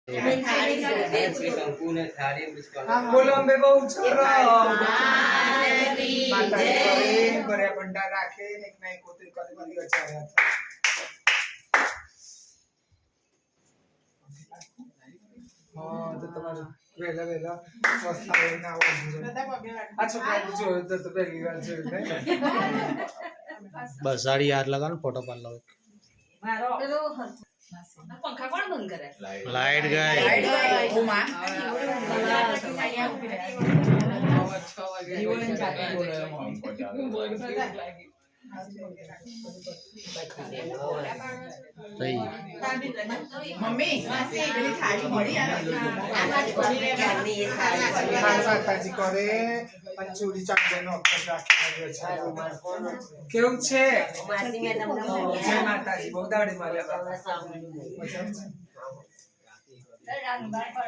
बोलो अंबे बहु छोरो माताजी करे बरे भंडार राखे एक ना एक होते कदे बंदी अच्छा हां तो तुम्हारे वेला वेला मस्त आहे ना अच्छा बाबू जो तो पहली बार जो है बस साड़ी याद लगा ना फोटो पाल लो मारो पंखा कौन बंद करे लाइट गई ओ मां सही मम्मी પેલી થાળી મળી આ માતાજી કરે પંચુરી ચાંદનો અક્ષર રાખી છે કેવું છે માસી મેડમ જય માતાજી બહુ દાડે મારે રાત બાર પર